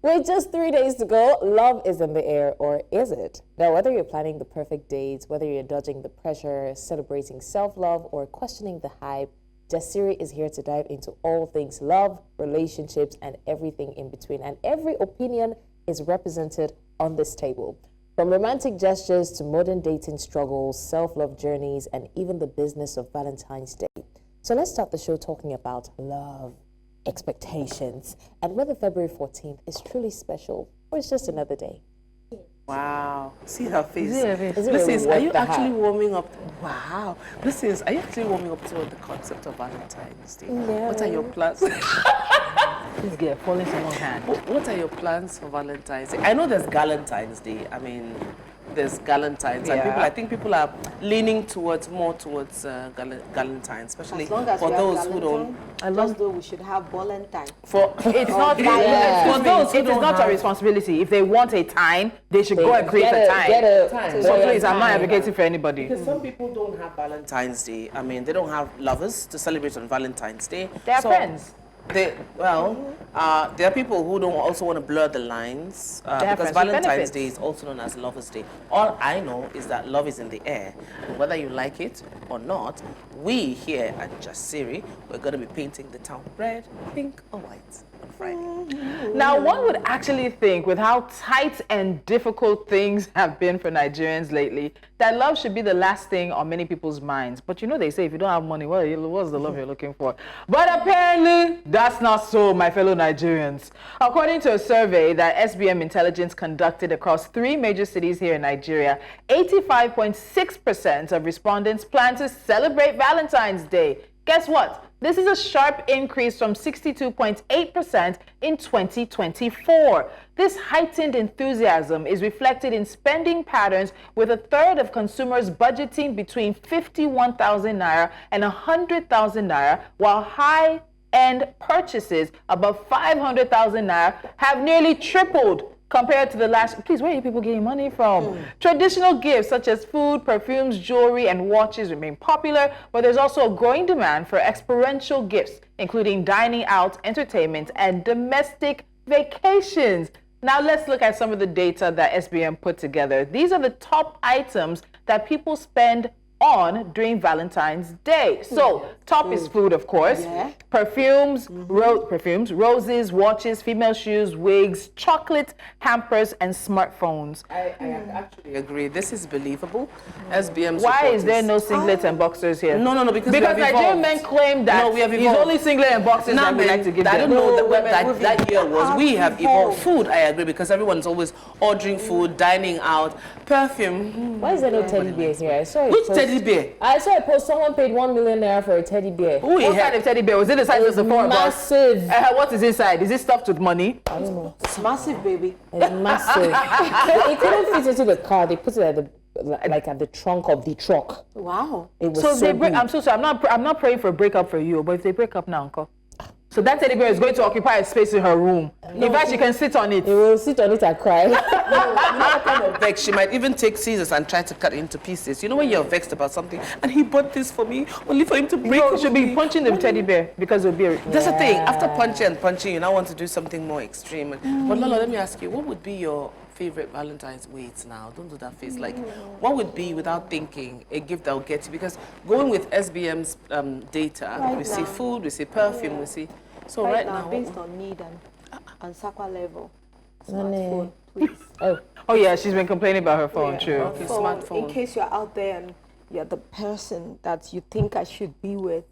With just 3 days to go, love is in the air, or is it? Now, whether you're planning the perfect dates, whether you're dodging the pressure, celebrating self-love, or questioning the hype, Jasiri is here to dive into all things love, relationships, and everything in between. And every opinion is represented on this table. From romantic gestures to modern dating struggles, self-love journeys, and even the business of Valentine's Day. So let's start the show talking about love, expectations, and whether February 14th is truly special or it's just another day. Wow. See her face. Listen, Listen, are you actually warming up? Wow. Listen, are you actually warming up to the concept of Valentine's Day? No. What are your plans? This girl falling someone's hand. What are your plans for Valentine's Day? I know there's Galentine's Day. I mean, there's Galentine's, and I think people are leaning more towards Galentine, especially for those who don't. I love though we should have Valentine. It's not. For those, it is not a responsibility. If they want a time, they should go and create a time. So please, I'm not advocating for anybody. Because some people don't have Valentine's Day. I mean, they don't have lovers to celebrate on Valentine's Day. They are friends. There are people who don't also want to blur the lines because Valentine's Day is also known as Lover's Day. All I know is that love is in the air. Whether you like it or not, we here at Jasiri, we're going to be painting the town red, pink, or white on Friday. Now, one would actually think, with how tight and difficult things have been for Nigerians lately, that love should be the last thing on many people's minds. But you know, they say if you don't have money, what's the love you're looking for? But apparently, that's not so, my fellow Nigerians. According to a survey that SBM Intelligence conducted across 3 major cities here in Nigeria, 85.6% of respondents plan to celebrate Valentine's Day. Guess what? This is a sharp increase from 62.8% in 2024. This heightened enthusiasm is reflected in spending patterns, with a third of consumers budgeting between 51,000 naira and 100,000 naira, while high-end purchases above 500,000 naira have nearly tripled compared to the last. Please, where are you people getting money from? Traditional gifts such as food, perfumes, jewelry, and watches remain popular, but there's also a growing demand for experiential gifts, including dining out, entertainment, and domestic vacations. Now let's look at some of the data that SBM put together. These are the top items that people spend on during Valentine's Day. So, top is food, of course. Perfumes, roses, watches, female shoes, wigs, chocolate, hampers, and smartphones. I actually agree. This is believable. SBM's Why is there no singlets and boxers here? No, because Nigerian men claim that it's only singlet and boxers that we like to give them. I don't know that year was. We have evolved. Food, I agree, because everyone's always ordering food, dining out, perfume. Why is there no teddy bears here? I saw Which teddy bear? I saw a post. Someone paid 1 million naira for a teddy bear. What kind of teddy bear? Was it the size of the 4 of us? Massive. What is inside? Is it stuffed with money? I don't know. It's massive, baby. It's massive. It couldn't fit into the car. They put it at the trunk of the truck. Wow. It was So they break. big. I'm so sorry. I'm not praying for a breakup for you, but if they break up now, uncle. So that teddy bear is going to occupy a space in her room. In fact, she can sit on it. He will sit on it and cry. Vexed. She might even take scissors and try to cut it into pieces. You know when you're vexed about something, and he bought this for me, only for him to break it. You should be punching the teddy bear because it'll be. That's the thing. After punching, you now want to do something more extreme. But Lola, let me ask you, what would be your favorite Valentine's weights now? Don't do that face. Like, what would be, without thinking, a gift that will get you? Because going with SBM's data, we see food, we see perfume, we see. So right now, based on need and SAQA level, smartphone, please. Oh yeah, she's been complaining about her phone. True. Okay, smartphone. In case you're out there and you're the person that you think I should be with,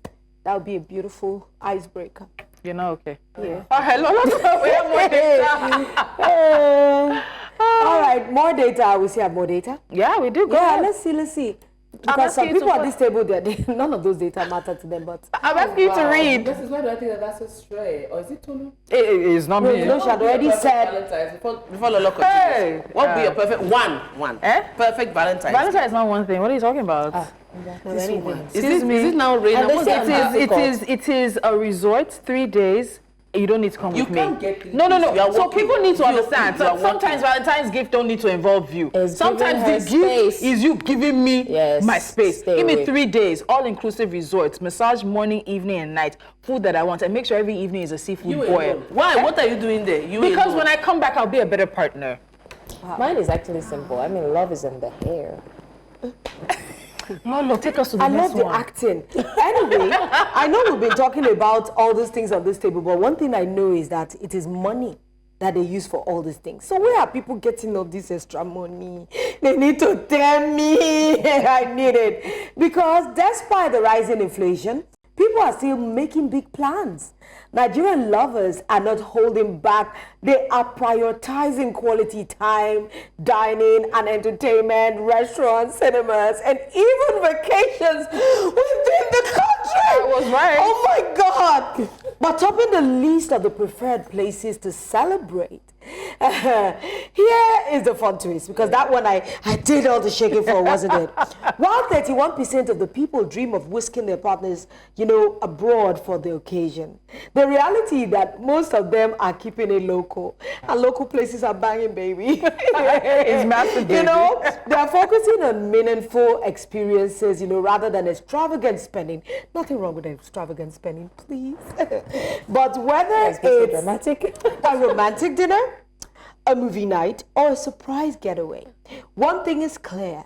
that would be a beautiful icebreaker. You're not okay. Yeah. Oh, hello. We have more data. All right, more data. We see have more data. Yeah, we do. Go Yeah, ahead. let's see. Because some people at this table, none of those data matter to them. But I'm asking you to read. This is why do I think that's a stray? Or is it Tolu? It is not me. No, she had already said. Before Lola continues, what would be a perfect one? Perfect Valentine's. Valentine is not one thing. What are you talking about? Is it now rain? It is a resort, 3 days, You don't need to come You with can't me. get 3 No. days. You are So working. people need to You are understand. working. So sometimes Valentine's gift don't need to involve you. It's Sometimes giving the her gift space. is you giving me Yes, my space. stay Give me away. 3 days, all-inclusive resorts, massage morning, evening, and night, food that I want, and make sure every evening is a seafood You boil. alone. Why? What are you doing there? You Because alone. when I come back, I'll be a better partner. Mine is actually simple. I mean, love is in the hair. Lolo, take us to the I next love the one. acting. Anyway, I know we've been talking about all these things on this table, but one thing I know is that it is money that they use for all these things. So where are people getting all this extra money? They need to tell me I need it. Because despite the rising inflation, people are still making big plans. Nigerian lovers are not holding back. They are prioritizing quality time, dining and entertainment, restaurants, cinemas, and even vacations within the country. I was right. Oh my God. But topping the list of the preferred places to celebrate, here is the fun twist, because that one I did all the shaking for, wasn't it? While 31% of the people dream of whisking their partners, abroad for the occasion, the reality that most of them are keeping it local, and local places are banging, baby. It's massive, baby. They're focusing on meaningful experiences, rather than extravagant spending. Nothing wrong with extravagant spending, please. But whether it's dramatic. a romantic dinner, a movie night, or a surprise getaway, one thing is clear: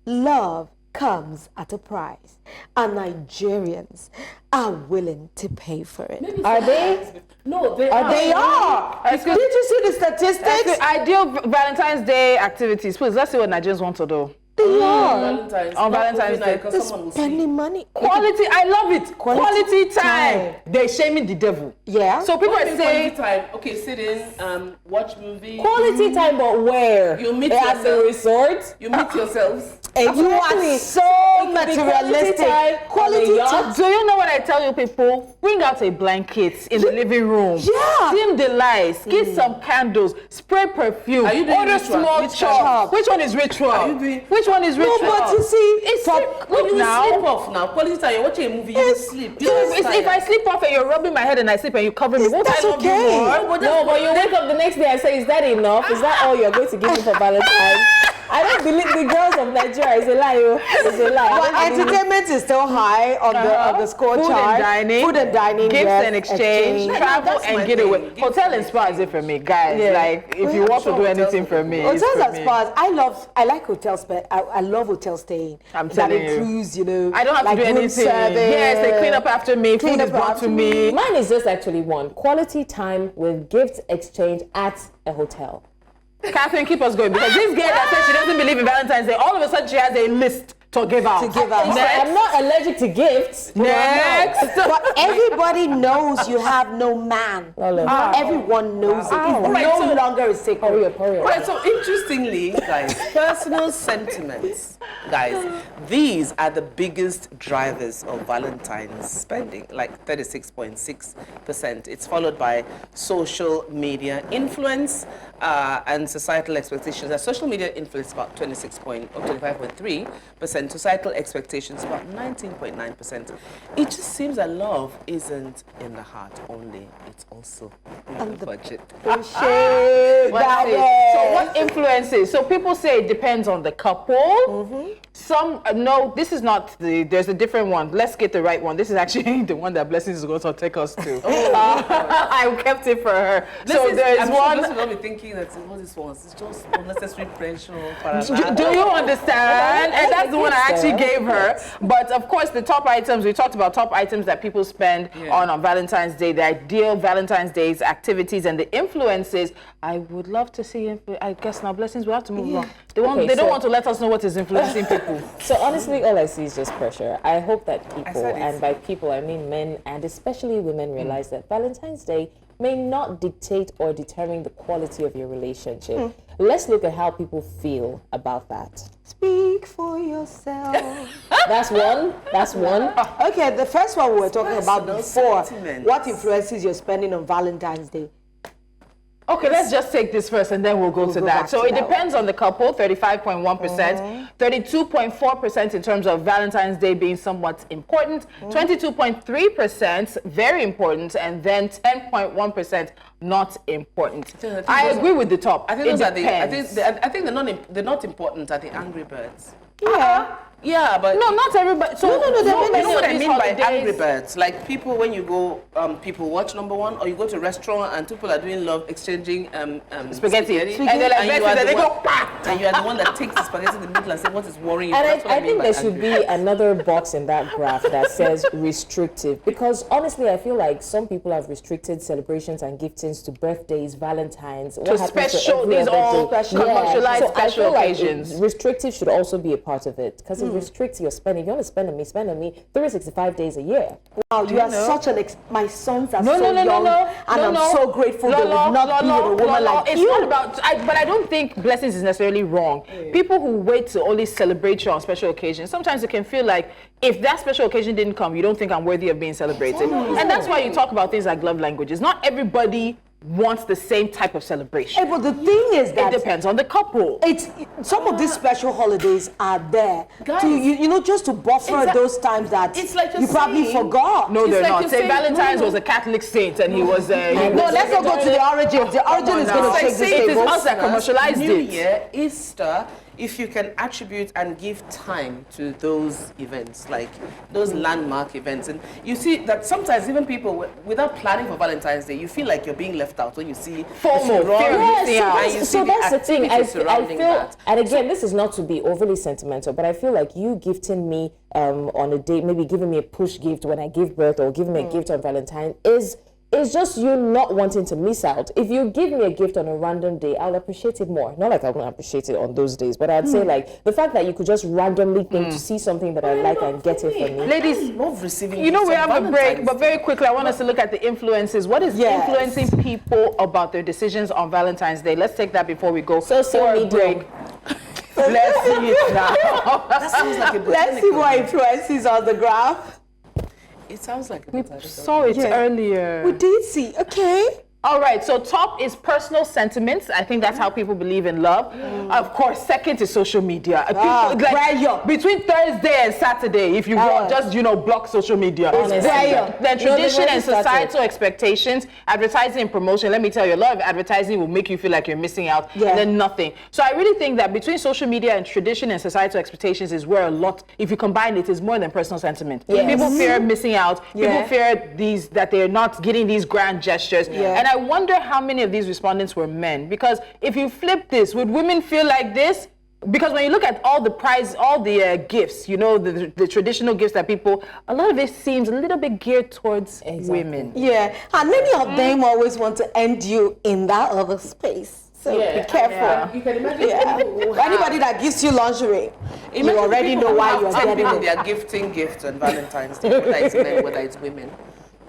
love comes at a price, and Nigerians are willing to pay for it. Are they? No, they They are. Did you see the statistics? The ideal Valentine's Day activities. Please, let's see what Nigerians want to do. They are. Valentine's. On Not Valentine's movie Day. night, 'cause They're someone will spending sleep. money. Quality, I love it. Quality time. time. They're shaming the devil. Yeah. So people What are do you mean saying, quality time? Okay, sit in, watch movie. Quality time, but where? You meet at the yourself. resort? You meet yourselves. And you Absolutely. are so It could be materialistic. quality time on a yacht. do you know what I tell you people? Bring out a blanket in the living room. Yeah. Dim the lights. Get some candles. Spray perfume. Are you doing Order ritual? small Which chop. chop? Which one is ritual? Are you doing- Which one is No, ritual? but you see, it's top- When look you now. sleep off now, quality time, you're watching a movie, you will sleep. You don't If I sleep off and you're rubbing my head and I sleep and you cover me, won't That's I love you okay. more? No, but you wake up the next day and say, is that enough? Is that all you're going to give me for Valentine's? I don't believe the girls of Nigeria. It's a lie. It's a lie. But entertainment is still high on the score Food chart. and dining. Food and dining. Gifts yes, and exchange, travel that's and my getaway. thing. Gifts Hotel and and spa is it for me, guys. Yeah. Like, if you want to do anything for me, it's Hotels for and me. spas. I like hotel stay. I love hotel staying. I'm that telling you. includes, I don't have like to do room anything. service. Yes, they clean up after me. Clean Food is up brought after to me. Mine is just actually one. Quality time with gifts exchange at a hotel. Catherine, keep us going, because this girl that says she doesn't believe in Valentine's Day, all of a sudden she has a list to give out. To give out. I'm not allergic to gifts. Next. But everybody knows you have no man. Lolo. Everyone knows it. It's Alright, no so- longer a secret. Hurry up, hurry up. Right, so interestingly, guys, personal sentiments, guys, these are the biggest drivers of Valentine's spending, like 36.6%. It's followed by social media influence and societal expectations. Social media influence about 25.3%, societal expectations about 19.9%. It just seems that love isn't in the heart only, it's also in the budget. Let's see. So what influences? So people say it depends on the couple. Some no, this is not there's a different one. Let's get the right one. This is actually the one that Blessings is going to take us to. I kept it for her. So there's I'm one. sure will be thinking that all this was it's just unnecessary pressure. Do you understand? And that's the one I actually gave her. But of course, the top items, we talked about top items that people spend on Valentine's Day, the ideal Valentine's Day's activities and the influences. I would love to see, I guess now Blessings, we have to move on. They don't want to let us know what is influencing people. So honestly, all I see is just pressure. I hope that people, said it. and by people I mean men and especially women, realize that Valentine's Day may not dictate or determine the quality of your relationship. Let's look at how people feel about that. Speak for yourself. That's one. That's one. Okay, the first one we were talking about Personal before. sentiments. What influences your spending on Valentine's Day? Okay, let's just take this first and then we'll go to that. So it depends on the couple, 35.1%, 32.4% in terms of Valentine's Day being somewhat important, 22.3% very important, and then 10.1% not important. I agree with the top. I think those are I think they're not important are the Angry Birds. Yeah. Yeah, but no, not everybody. So no. You know what I mean by holidays. Angry Birds? Like people, when you go, people watch number one, or you go to a restaurant and people are doing love, exchanging spaghetti. and they're like, and and you are the one that takes the spaghetti in the middle and say, "What is worrying you?" And I think there should be another box in that graph that says restrictive, because honestly, I feel like some people have restricted celebrations and giftings to birthdays, Valentines, to special, these all commercialized special occasions. Restrictive should also be a part of it, because it restricts your spending. If you want to spend on me 365 days a year. Wow, you are such an my sons are so young, and I'm so grateful they would not be with a woman like it's you. Not about, but I don't think blessings is necessarily wrong. People who wait to only celebrate you on special occasions, sometimes it can feel like if that special occasion didn't come, you don't think I'm worthy of being celebrated. And that's why you talk about things like love languages. Not everybody wants the same type of celebration. Hey, but the thing is that it depends on the couple. Some of these special holidays are there Guys, to you know, just to buffer those times that it's like you probably forgot. No, they're like not. you're St. saying, Valentine's was a Catholic saint, and he was. No, let's not go to the origin. The origin is going to shake this It is table. us that commercialized New it. Year, Easter, if you can attribute and give time to those events, like those landmark events. And you see that sometimes even people, without planning for Valentine's Day, you feel like you're being left out when you see FOMO, fear of missing out. and you see So that's the thing. I feel, that. and again, this is not to be overly sentimental, but I feel like you gifting me on a date, maybe giving me a push gift when I give birth, or giving me a gift on Valentine is just you not wanting to miss out. If you give me a gift on a random day, I'll appreciate it more. Not like I won't appreciate it on those days, but I'd say like the fact that you could just randomly think to see something that I like and get it for me. Ladies, love receiving you know gifts we on have a break, Valentine's but very quickly I want us to look at the influences. What is influencing people about their decisions on Valentine's Day? Let's take that before we go for a break. Let's see it now. That sounds like a Let's see what influences on the graph. It sounds like We saw it earlier. We did see. Okay. All right, so top is personal sentiments. I think that's how people believe in love. Of course, second is social media. Between Thursday and Saturday, if you want, just, block social media. Then tradition and societal expectations, advertising and promotion. Let me tell you, a lot of advertising will make you feel like you're missing out, and then nothing. So I really think that between social media and tradition and societal expectations is where a lot, if you combine it, is more than personal sentiment. People fear missing out. People fear that they're not getting these grand gestures. And I wonder how many of these respondents were men, because if you flip this, would women feel like this? Because when you look at all the gifts, the traditional gifts that people, a lot of it seems a little bit geared towards women. Yeah, and many of them always want to end you in that other space. So be careful. You can imagine anybody that gives you lingerie, you already know why you're getting it. They are gifting gifts on Valentine's Day, whether it's men, whether it's women.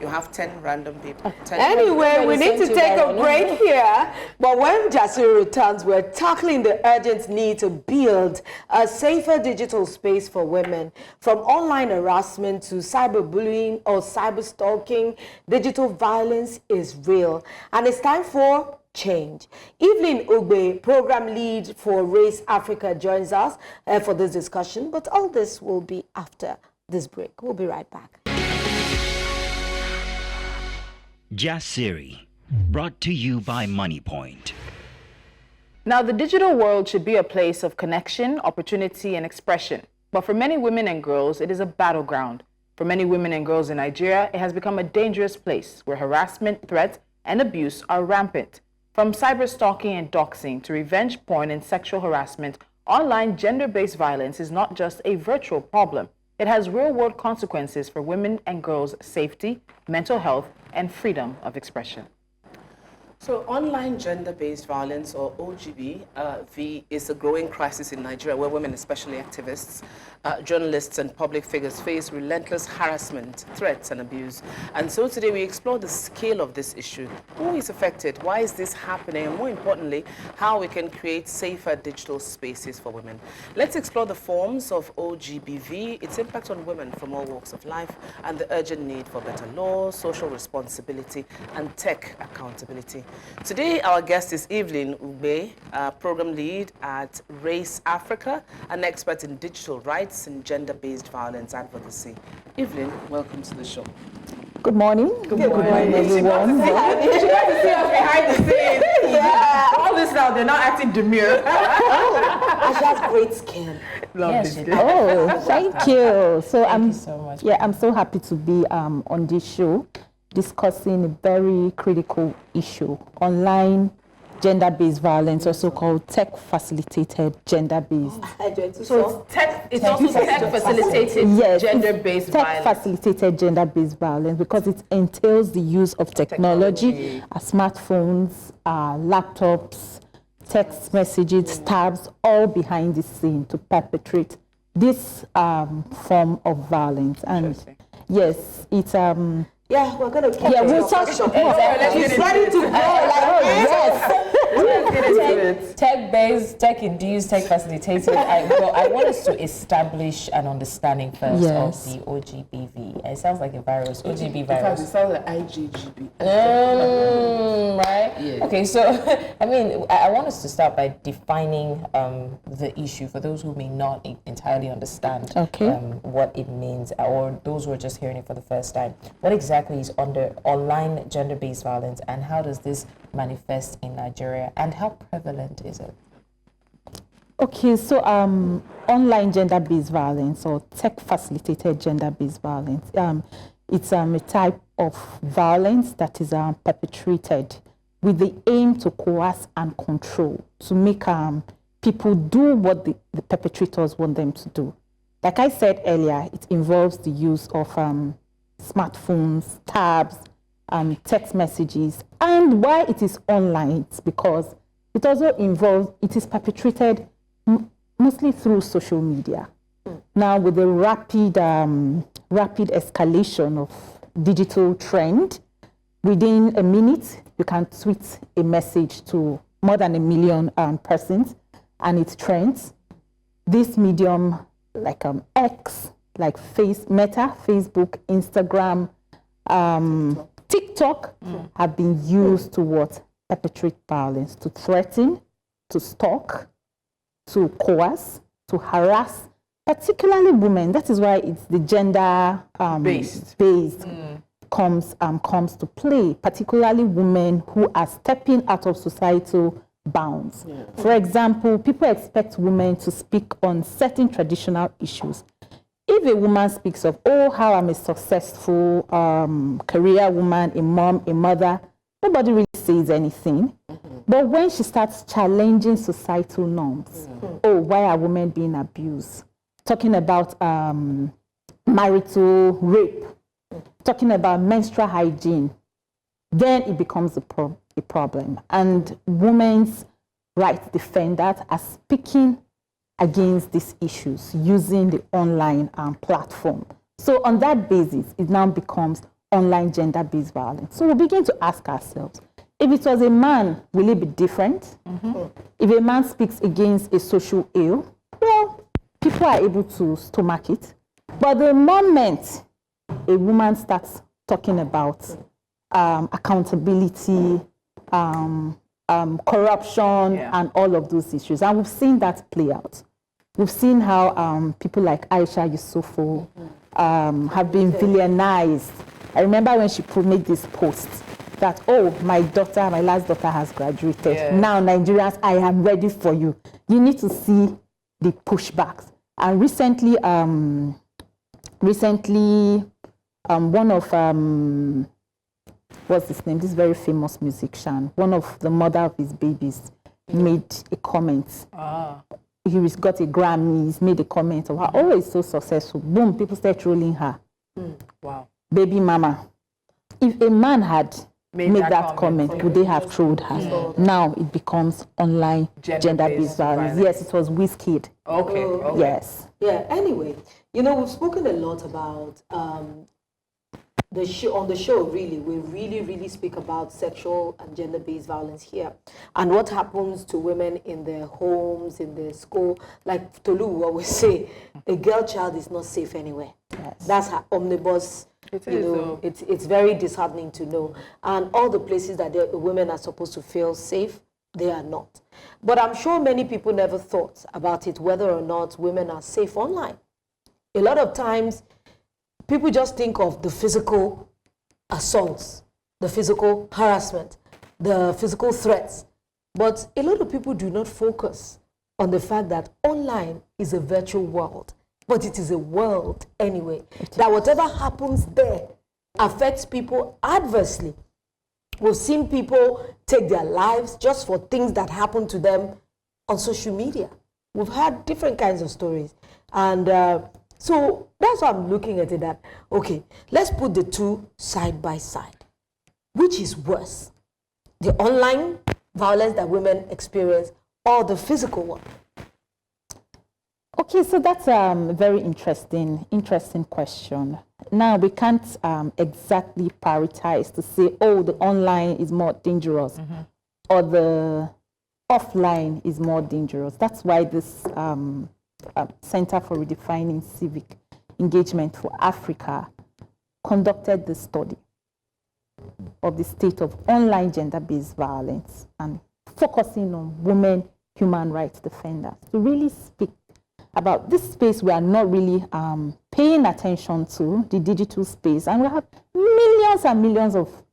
You have 10 random people. Anyway, we need to take a break here. But when Jasiri returns, we're tackling the urgent need to build a safer digital space for women. From online harassment to cyberbullying or cyberstalking, digital violence is real. And it's time for change. Evelyn Ugbe, program lead for Race Africa, joins us for this discussion. But all this will be after this break. We'll be right back. Jasiri, brought to you by MoneyPoint. Now, the digital world should be a place of connection, opportunity, and expression. But for many women and girls, it is a battleground. For many women and girls in Nigeria, it has become a dangerous place where harassment, threats, and abuse are rampant. From cyberstalking and doxing to revenge porn and sexual harassment, online gender-based violence is not just a virtual problem. It has real-world consequences for women and girls' safety, mental health, and freedom of expression. So online gender-based violence, or OGBV, is a growing crisis in Nigeria where women, especially activists, journalists and public figures face relentless harassment, threats and abuse. And so today we explore the scale of this issue. Who is affected? Why is this happening? And more importantly, how we can create safer digital spaces for women. Let's explore the forms of OGBV, its impact on women from all walks of life, and the urgent need for better law, social responsibility, and tech accountability. Today, our guest is Evelyn Ugbe, program lead at Race Africa, an expert in digital rights and gender-based violence advocacy. Evelyn, welcome to the show. Good morning. Good morning, everyone. She got to see us behind the scenes. Yeah. All this now, they're not acting demure. And she has great skin. Oh, thank you. So Thank you so much. Yeah, I'm so happy to be on this show discussing a very critical issue: online gender-based violence, also called tech-facilitated gender-based. So it's also tech-facilitated Yes, gender-based violence. tech-facilitated gender-based violence because it entails the use of technology, smartphones, laptops, text messages, tabs, all behind the scene to perpetrate this form of violence. And yes, it's Yeah, we're going to keep we'll talk. She's ready to go. Yes. Tech-based, tech-induced, tech-facilitated. I want us to establish an understanding first Yes. of the OGBV. It sounds like a virus, OGB It virus. sounds like IGGB. Right? Yeah. Okay, so, I mean, I want us to start by defining the issue for those who may not entirely understand what it means, or those who are just hearing it for the first time. What exactly is under online gender-based violence, and how does this manifest in Nigeria, and how prevalent is it? Okay, so online gender-based violence or tech-facilitated gender-based violence, it's a type of violence that is perpetrated with the aim to coerce and control, to make people do what the perpetrators want them to do. Like I said earlier, it involves the use of smartphones, tabs, text messages. And why it is online, it's because it also involves, it is perpetrated mostly through social media. Now, with the rapid escalation of digital trend, within a minute, you can tweet a message to more than 1 million persons, and it trends. This medium, like X, like Meta, Facebook, Instagram, TikTok, have been used to perpetrate violence, to threaten, to stalk, to coerce, to harass, particularly women. That is why it's the gender based comes to play, particularly women who are stepping out of societal bounds. For example, people expect women to speak on certain traditional issues. If a woman speaks of, how I'm a successful career woman, a mom, a mother, nobody really says anything. But when she starts challenging societal norms, why are women being abused? Talking about marital rape, talking about menstrual hygiene, then it becomes a problem. And women's rights defenders are speaking against these issues using the online platform. So on that basis, it now becomes online gender-based violence. So we begin to ask ourselves, if it was a man, will it be different? If a man speaks against a social ill, well, people are able to stomach it. But the moment a woman starts talking about accountability, corruption, and all of those issues, and we've seen that play out. We've seen how people like Aisha Yusufu have been villainized. I remember when she made this post that, my last daughter has graduated. Yes. Now, Nigerians, I am ready for you. You need to see the pushbacks. And recently, one of, what's his name? This very famous musician, one of the mother of his babies, made a comment. He got a Grammy, he's made a comment of how, it's so successful. Boom, people start trolling her. Wow. Baby mama. If a man had made that comment, would they have trolled her? Now it becomes online gender-based violence. Yes, it was Wizkid. Okay. Yes. Yeah, anyway, we've spoken a lot about the show. On the show, really, we really speak about sexual and gender-based violence here, and what happens to women in their homes, in their school. Like Tolu will always say, a girl child is not safe anywhere. Yes. That's her omnibus It you is, know, it's very disheartening to know. And all the places that the women are supposed to feel safe, they are not. But I'm sure many people never thought about it, whether or not women are safe online. A lot of times, people just think of the physical assaults, the physical harassment, the physical threats. But a lot of people do not focus on the fact that online is a virtual world. But it is a world anyway. That whatever happens there affects people adversely. We've seen people take their lives just for things that happen to them on social media. We've had different kinds of stories. And so that's why I'm looking at it that, okay, let's put the two side by side. Which is worse? The online violence that women experience or the physical one? Okay, so that's a very interesting question. Now, we can't exactly prioritize to say, oh, the online is more dangerous or the offline is more dangerous. That's why this Center for Redefining Civic Engagement for Africa conducted this study of the state of online gender-based violence and focusing on women human rights defenders to really speak about this space we are not really paying attention to, the digital space, and we have millions and millions of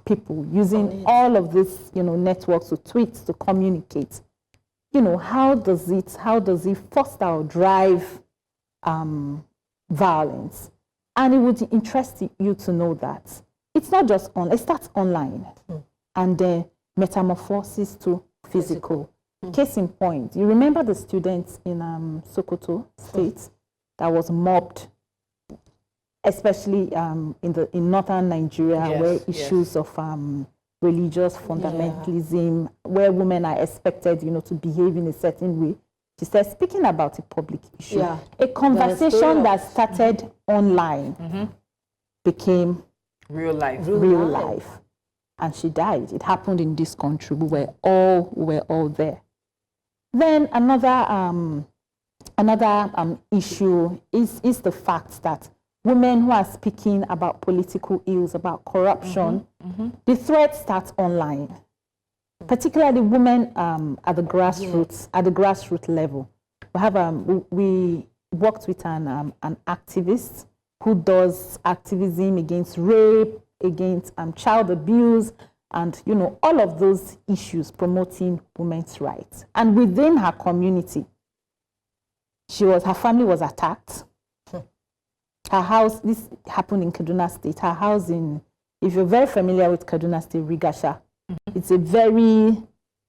people using all of this, networks to tweet, to communicate. How does it foster or drive violence? And it would interest you to know that it's not just it starts online and then metamorphosis to physical. Case in point, you remember the students in Sokoto State that was mobbed, especially in northern Nigeria, where issues of religious fundamentalism, where women are expected, to behave in a certain way. She said, speaking about a public issue, a conversation that started online became real life. And she died. It happened in this country. We were all there. Then another issue is the fact that women who are speaking about political ills, about corruption, the threat starts online. Particularly women at the grassroots level. We worked with an activist who does activism against rape, against child abuse, and all of those issues promoting women's rights. And within her community, her family was attacked. Her house, this happened in Kaduna State. Her house if you're very familiar with Kaduna State, Rigasha, it's a very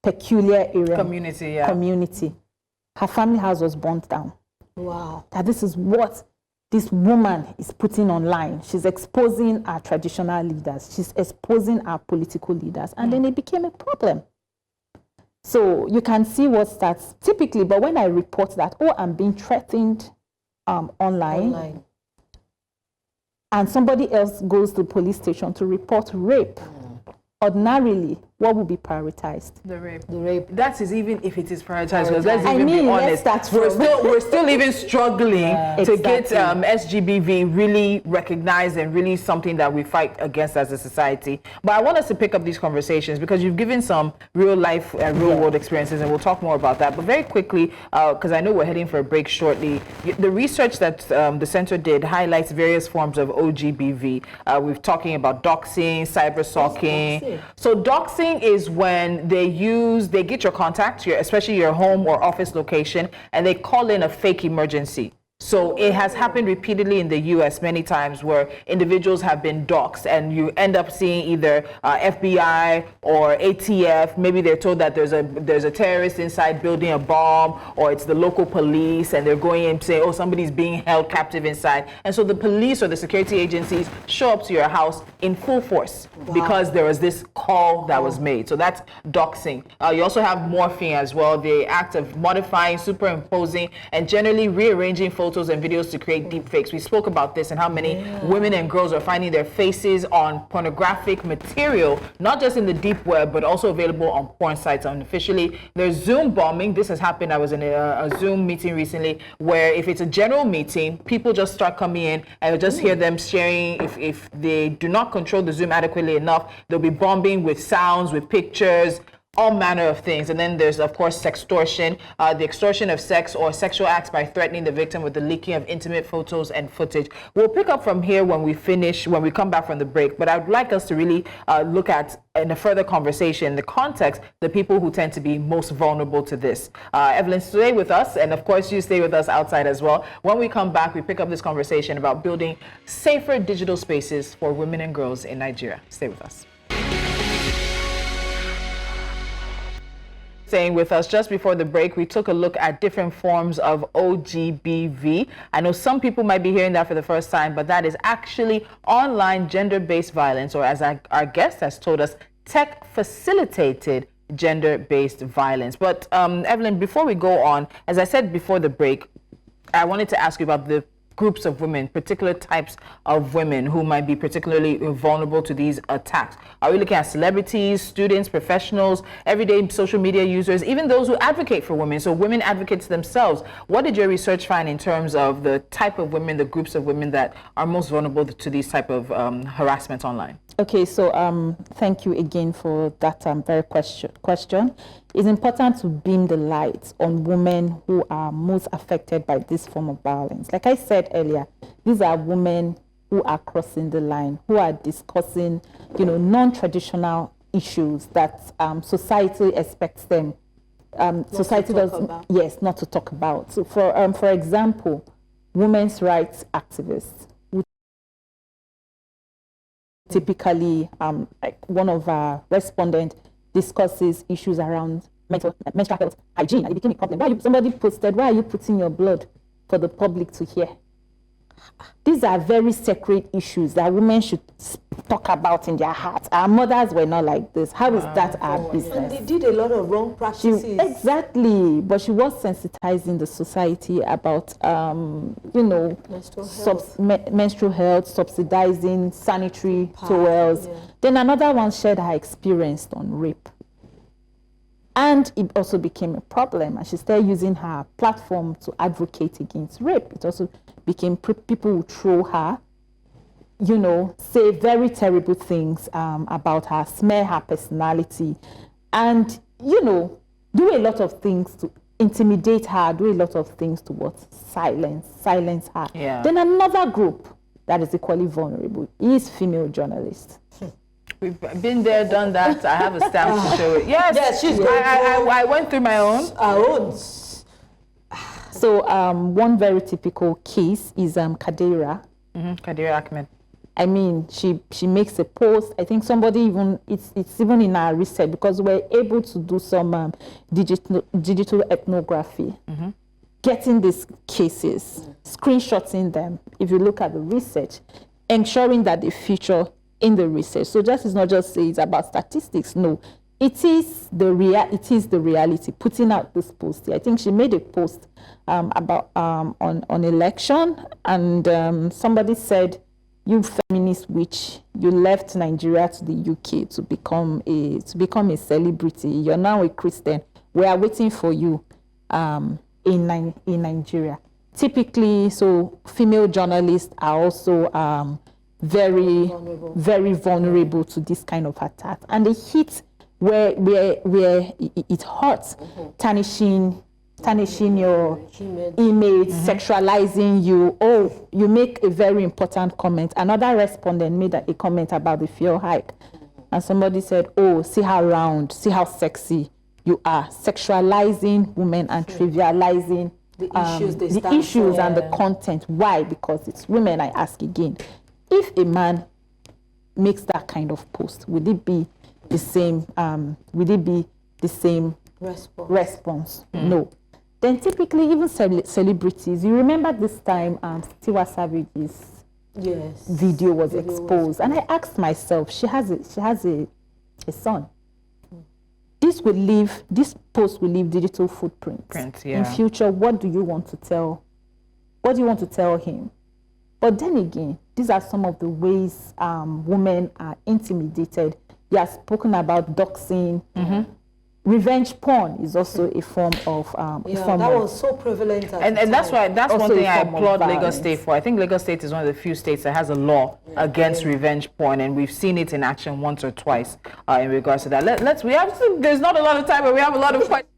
peculiar area. Community. Her family house was burnt down. Wow. That this is what this woman is putting online. She's exposing our traditional leaders. She's exposing our political leaders. And then it became a problem. So you can see what starts typically, but when I report that, I'm being threatened online, and somebody else goes to the police station to report rape, ordinarily, what will be prioritized? The rape. That is even if it is prioritized. Because let's be honest. We're still even struggling to get SGBV really recognized and really something that we fight against as a society. But I want us to pick up these conversations because you've given some real life, real world experiences, and we'll talk more about that. But very quickly, because I know we're heading for a break shortly, the research that the center did highlights various forms of OGBV. We're talking about doxing, cyber-stalking. So doxing is when they get your contact, especially your home or office location, and they call in a fake emergency. So it has happened repeatedly in the U.S. many times where individuals have been doxxed and you end up seeing either FBI or ATF. Maybe they're told that there's a terrorist inside building a bomb, or it's the local police and they're going in to say, oh, somebody's being held captive inside. And so the police or the security agencies show up to your house in full force because there was this call that was made. So that's doxing. You also have morphing as well, the act of modifying, superimposing, and generally rearranging photos photos and videos to create deep fakes. We spoke about this and how many women and girls are finding their faces on pornographic material, not just in the deep web, but also available on porn sites unofficially. There's Zoom bombing. This has happened. I was in a Zoom meeting recently where if it's a general meeting, people just start coming in and you'll just hear them sharing. If they do not control the Zoom adequately enough, they'll be bombing with sounds, with pictures, all manner of things. And then there's, of course, sextortion, the extortion of sex or sexual acts by threatening the victim with the leaking of intimate photos and footage. We'll pick up from here when we come back from the break. But I'd like us to really look at, in a further conversation, the context, the people who tend to be most vulnerable to this. Evelyn, stay with us. And of course, you stay with us outside as well. When we come back, we pick up this conversation about building safer digital spaces for women and girls in Nigeria. Stay with us. Staying with us, just before the break, we took a look at different forms of OGBV. I know some people might be hearing that for the first time, but that is actually online gender-based violence, or as our guest has told us, tech-facilitated gender-based violence. But Evelyn, before we go on, as I said before the break, I wanted to ask you about the groups of women, particular types of women who might be particularly vulnerable to these attacks. Are we looking at celebrities, students, professionals, everyday social media users, even those who advocate for women, so women advocates themselves? What did your research find in terms of the type of women, the groups of women that are most vulnerable to these type of harassment online? Okay, so thank you again for that very question. It's important to beam the light on women who are most affected by this form of violence. Like I said earlier, these are women who are crossing the line, who are discussing, non-traditional issues that society expects them. Society doesn't, yes, not to talk about. So for example, women's rights activists. Typically, like one of our respondents discusses issues around menstrual health hygiene, and it became a problem. Somebody posted, why are you putting your blood for the public to hear? These are very sacred issues that women should talk about in their hearts. Our mothers were not like this. How is that our business? And they did a lot of wrong practices. Exactly. But she was sensitizing the society about, menstrual health, subsidizing sanitary towels. Yeah. Then another one shared her experience on rape. And it also became a problem. And she started using her platform to advocate against rape. It also became people would throw her, say very terrible things about her, smear her personality, and, do a lot of things to intimidate her, do a lot of things to silence her. Yeah. Then another group that is equally vulnerable is female journalists. We've been there, done that. I have a stamp to show it. Yes, she's good. I went through my own. Our own. So one very typical case is Kadira. Kadira Ahmed. I mean, she makes a post. I think somebody even, it's even in our research, because we're able to do some digital ethnography, getting these cases, screenshotting them. If you look at the research, ensuring that they feature in the research. So just is not just say it's about statistics. No, it is the reality. Putting out this post. I think she made a post about on election, and somebody said, "You feminist witch, you left Nigeria to the UK to become a celebrity. You're now a Christian. We are waiting for you in Nigeria." Typically, so female journalists are also very vulnerable to this kind of attack, and they hit where it hurts, tarnishing your image, sexualizing you. Oh, you make a very important comment. Another respondent made a comment about the fuel hike, and somebody said, "Oh, see how round, see how sexy you are," sexualizing women and trivializing the issues and the content. Why? Because it's women. I ask again, if a man makes that kind of post, would it be the same? Response? No. Then typically, even celebrities. You remember this time, Tiwa Savage's video was exposed, and I asked myself, she has a son. This post will leave digital footprints. In future, what do you want to tell What do you want to tell him? But then again, these are some of the ways women are intimidated. You have spoken about doxing. Revenge porn is also a form of that was so prevalent. And that's why that's Also one thing a I form of applaud Lagos violence. State for. I think Lagos State is one of the few states that has a law against revenge porn, and we've seen it in action once or twice in regards to that. There's not a lot of time, but we have a lot of questions.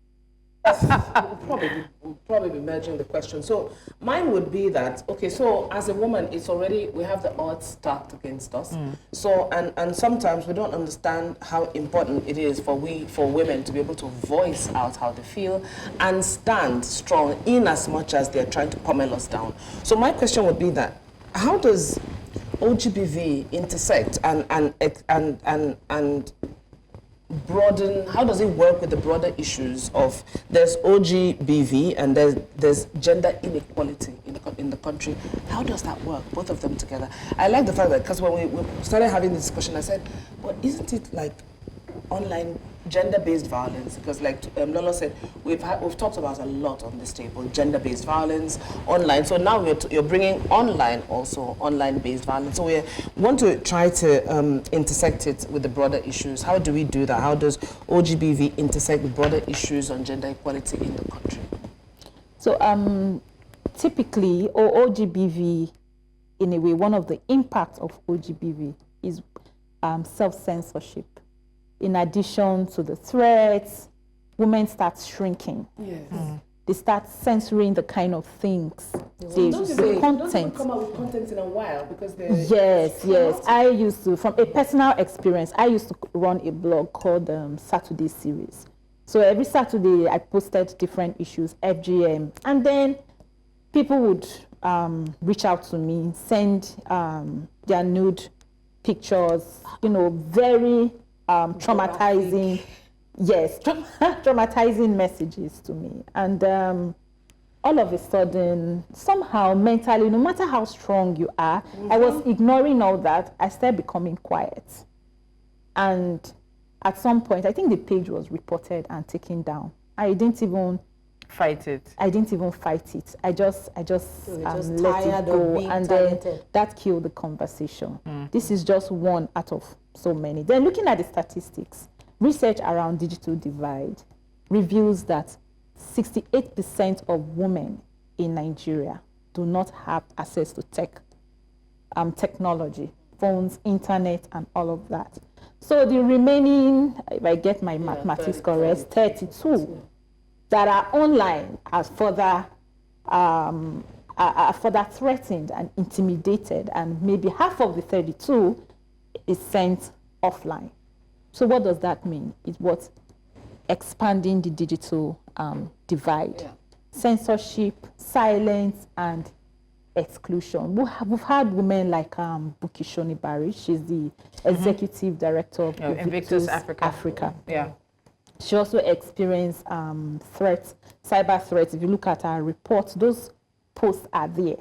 We'll probably be merging the question. So mine would be that, okay, so as a woman, we have the odds stacked against us. So, and sometimes we don't understand how important it is for women to be able to voice out how they feel and stand strong in as much as they're trying to pummel us down. So my question would be that, how does OGBV intersect and broaden, how does it work with the broader issues of there's OGBV and there's gender inequality in the country? How does that work, both of them together? I like the fact that, because when we started having this discussion, I said, but isn't it like online gender-based violence? Because like Lolo said, we've talked about a lot on this table, gender-based violence, online. So now you're bringing online-based violence. So we want to try to intersect it with the broader issues. How do we do that? How does OGBV intersect with broader issues on gender equality in the country? So typically, or OGBV, in a way, one of the impacts of OGBV is self-censorship. In addition to the threats, women start shrinking. Yes. They start censoring the kind of things, the content. Don't even come out with content in a while because they. Yes. I used to, from a personal experience, I used to run a blog called Saturday Series. So every Saturday I posted different issues, FGM, and then people would reach out to me, send their nude pictures, very traumatizing, traumatizing messages to me. And all of a sudden, somehow mentally, no matter how strong you are, I was ignoring all that. I started becoming quiet. And at some point, I think the page was reported and taken down. I didn't even fight it. I just let it go, and then that killed the conversation. This is just one out of so many. Then looking at the statistics, research around digital divide reveals that 68% of women in Nigeria do not have access to technology, phones, internet, and all of that. So the remaining, if I get my mathematics correct, 32 that are online are further threatened and intimidated, and maybe half of the 32 is sent offline. So what does that mean? It's what expanding the digital divide. Yeah. Censorship, silence, and exclusion. We've had women like Buki Shonibari. She's the executive director of Invictus Africa. Yeah. She also experienced threats, cyber threats. If you look at her report, those posts are there.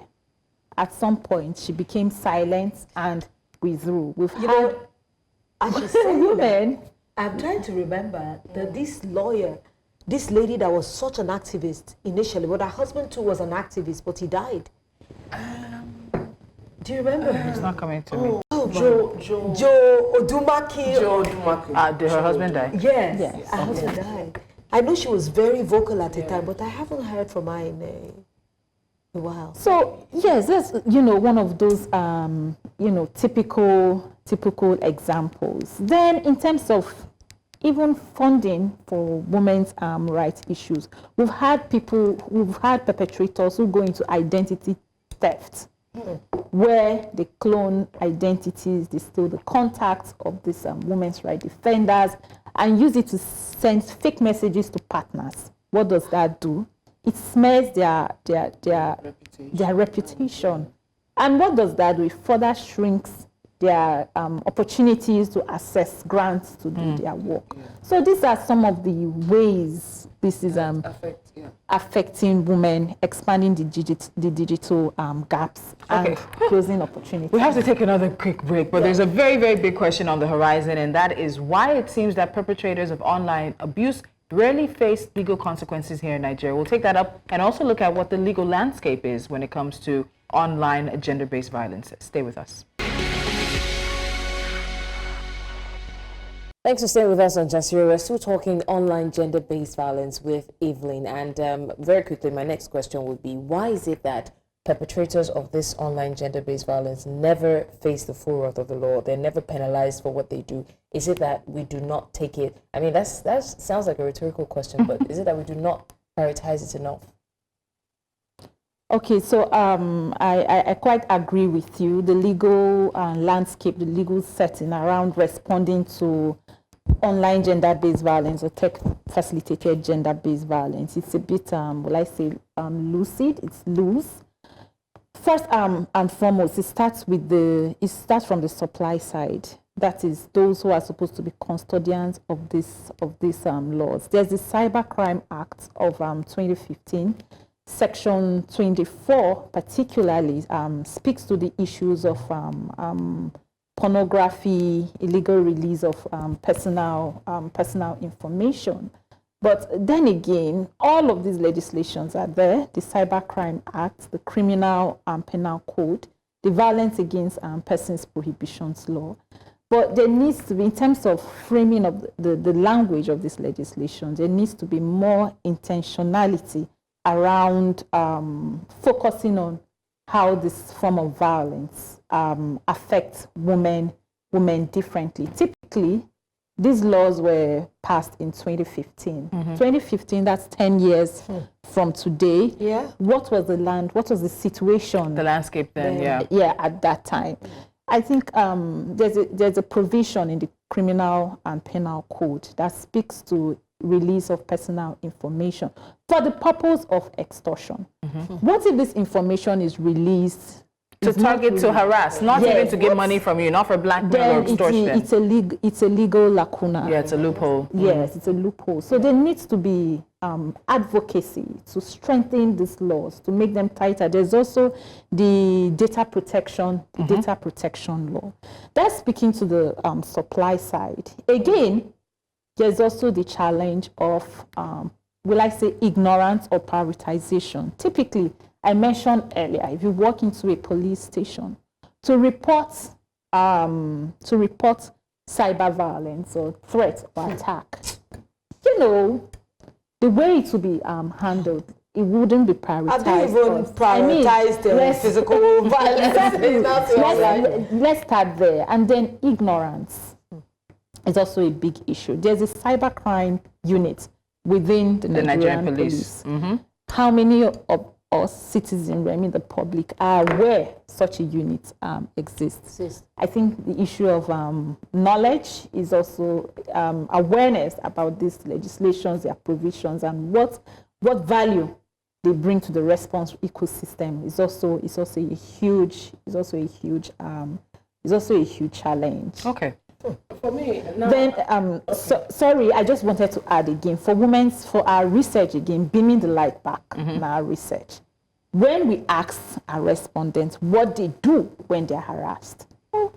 At some point, she became silent and withdrew. We've had women. I'm trying to remember that this lawyer, this lady that was such an activist initially, but her husband too was an activist, but he died. Do you remember? It's not coming to me. Joe Odumaki. Did her husband die? Yes. Her husband died. I know she was very vocal at the time, but I haven't heard from her in a while. So yes, that's one of those typical examples. Then in terms of even funding for women's rights issues, we've had perpetrators who go into identity theft, where they clone identities, they steal the contacts of these women's rights defenders and use it to send fake messages to partners. What does that do? It smears their reputation. And what does that do? It further shrinks their opportunities to access grants to do their work. Yeah. So these are some of the ways this is affecting women, expanding the digital gaps and closing opportunities. We have to take another quick break, but there's a very, very big question on the horizon, and that is why it seems that perpetrators of online abuse rarely face legal consequences here in Nigeria. We'll take that up and also look at what the legal landscape is when it comes to online gender-based violence. Stay with us. Thanks for staying with us on Jasiri. We're still talking online gender-based violence with Evelyn. And very quickly, my next question would be, why is it that perpetrators of this online gender-based violence never face the full wrath of the law? They're never penalized for what they do. Is it that we do not take it? I mean, that sounds like a rhetorical question, but is it that we do not prioritize it enough? Okay, so I quite agree with you. The legal landscape, the legal setting around responding to online gender-based violence or tech-facilitated gender-based violence, it's a bit, will I say, lucid, it's loose. First and foremost, it starts from the supply side. That is those who are supposed to be custodians of these laws. There's the Cybercrime Act of 2015. Section 24 particularly speaks to the issues of pornography, illegal release of personal information. But then again, all of these legislations are there: the Cybercrime Act, the Criminal and Penal Code, the Violence Against Persons Prohibitions Law. But there needs to be, in terms of framing of the language of this legislation, there needs to be more intentionality around focusing on how this form of violence affects women differently. Typically, these laws were passed in 2015. 2015, that's 10 years from today. Yeah. What was the situation? The landscape then, Yeah, at that time. I think there's a provision in the Criminal and Penal Code that speaks to release of personal information for the purpose of extortion. What if this information is released to target, to harass, not even to get money from you, not for blackmail or extortion? It's a legal lacuna. Yeah, it's a loophole. Yes, it's a loophole. So there needs to be advocacy to strengthen these laws, to make them tighter. There's also the data protection law. That's speaking to the supply side. Again, there's also the challenge of, will I say, ignorance or prioritization. Typically, I mentioned earlier, if you walk into a police station to report cyber violence or threat or attack, the way it will be handled, it wouldn't be prioritized. I think even prioritize physical violence. Let's start there. And then ignorance is also a big issue. There's a cybercrime unit within the Nigerian police. How many of us citizenry, the public, are aware such a unit exists? I think the issue of knowledge is also awareness about these legislations, their provisions, and what value they bring to the response ecosystem is also a huge challenge. Okay. For me, then, sorry, I just wanted to add again, for our research again, beaming the light back in our research. When we ask our respondents what they do when they're harassed,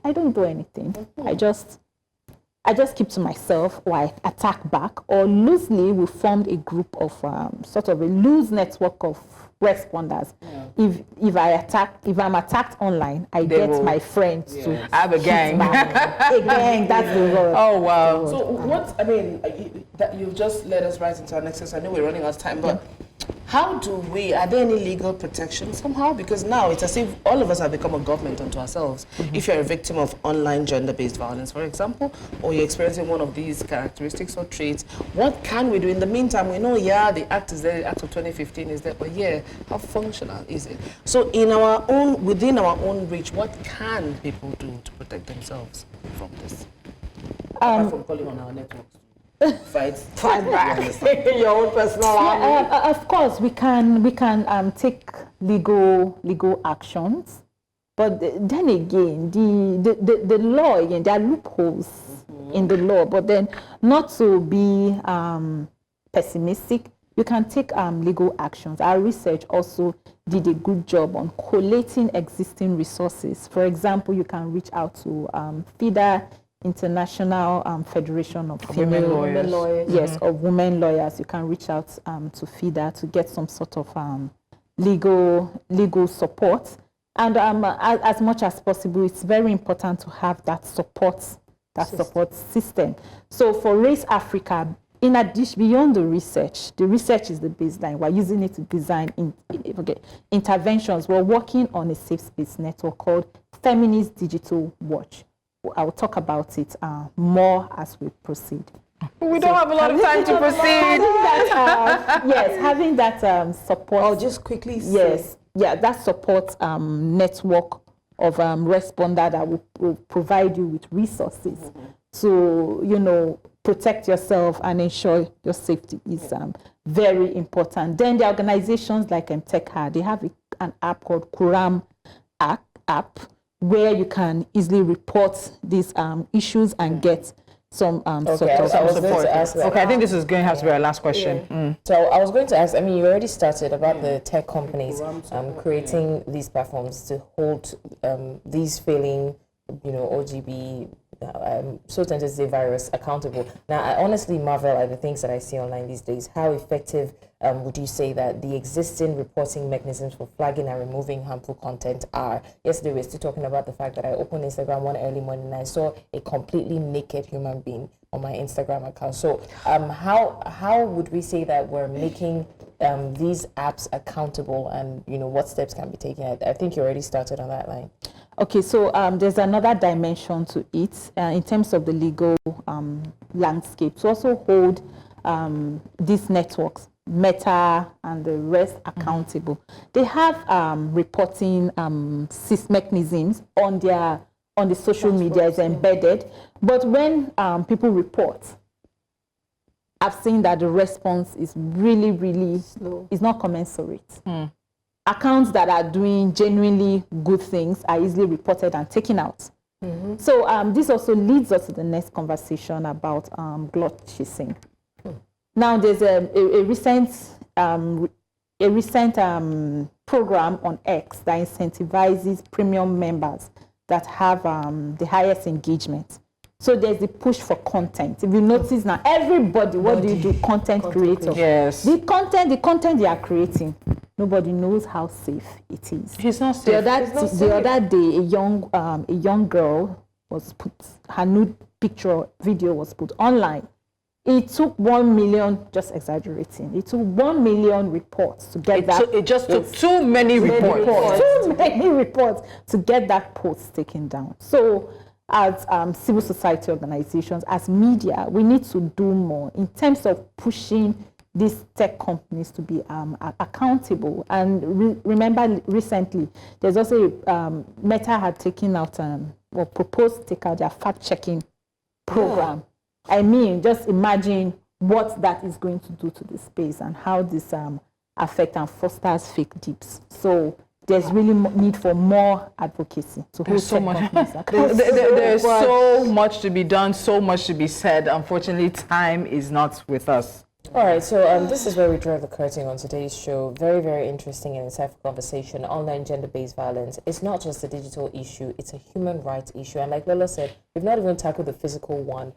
I don't do anything. I just keep to myself, or I attack back, or loosely we formed a group of sort of a loose network of responders. If I'm attacked online, I get my friends to I have a gang. A gang, that's the word. Oh wow. So you've just led us right into our next question. I know we're running out of time, but are there any legal protection somehow? Because now it's as if all of us have become a government unto ourselves. If you're a victim of online gender-based violence, for example, or you're experiencing one of these characteristics or traits, what can we do? In the meantime, we know, the act is there, the act of 2015 is there, but how functional is it? So within our own reach, what can people do to protect themselves from this? Apart from calling on our networks. Fight back. Your own personal army. Of course, we can take legal actions, but then again, the law again, there are loopholes in the law. But then, not to be pessimistic, you can take legal actions. Our research also did a good job on collating existing resources. For example, you can reach out to feeder International Federation of Women Female lawyers. Yes, of women lawyers. You can reach out to FIDA to get some sort of legal support. And as much as possible, it's very important to have that support system. So for Race Africa, in addition, beyond the research is the baseline. We're using it to design interventions. We're working on a safe space network called Feminist Digital Watch. I'll talk about it more as we proceed. We don't have a lot of time to proceed. Having that support. I'll just quickly say. Yes, that support network of responder that will provide you with resources to, protect yourself and ensure your safety is very important. Then the organizations like TechHard, they have an app called Kuram app where you can easily report these issues and get some support. Okay, I think this is going to have to be our last question. So I was going to ask, you already started about the tech companies creating these platforms to hold these failing, OGB, so tempted to say virus, accountable. Now, I honestly marvel at the things that I see online these days. How effective would you say that the existing reporting mechanisms for flagging and removing harmful content are? Yesterday, we were still talking about the fact that I opened Instagram one early morning and I saw a completely naked human being on my Instagram account. So how would we say that we're making these apps accountable, and what steps can be taken? I think you already started on that line. Okay, so there's another dimension to it in terms of the legal landscape. To also hold these networks, Meta and the rest, accountable. They have reporting mechanisms on the social media, is embedded. But when people report, I've seen that the response is really, really slow. It's not commensurate. Accounts that are doing genuinely good things are easily reported and taken out. So this also leads us to the next conversation about glut chasing. Now, there's a recent program on X that incentivizes premium members that have the highest engagement. So there's the push for content. If you notice now, everybody, what do you do? Content creator. Yes. The content they are creating, nobody knows how safe it is. It's not safe. The other day, a young girl was put, her nude video was put online. It took 1 million, just exaggerating, it took 1 million reports to get that. It just took too many reports. Too many reports to get that post taken down. So as civil society organizations, as media, we need to do more in terms of pushing these tech companies to be accountable. And remember recently, there's also Meta had taken out or proposed to take out their fact-checking program. I mean, just imagine what that is going to do to the space and how this affect and fosters fake dips. So there's really need for more advocacy to hold so much. There's so much to be done, so much to be said. Unfortunately, time is not with us. All right, so this is where we draw the curtain on today's show. Very, very interesting and insightful conversation. Online gender-based violence. It's not just a digital issue, it's a human rights issue. And like Lola said, we've not even tackled the physical one.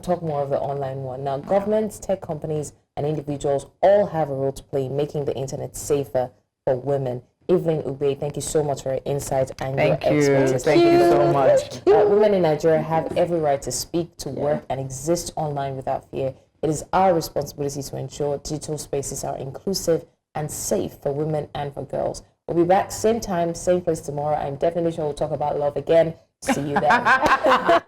Talk more of the online one. Now, governments, tech companies, and individuals all have a role to play in making the internet safer for women. Evelyn Ugbe, thank you so much for your insight and your expertise. Thank you so much. Women in Nigeria have every right to speak, to work, and exist online without fear. It is our responsibility to ensure digital spaces are inclusive and safe for women and for girls. We'll be back same time, same place tomorrow. I'm definitely sure we'll talk about love again. See you then.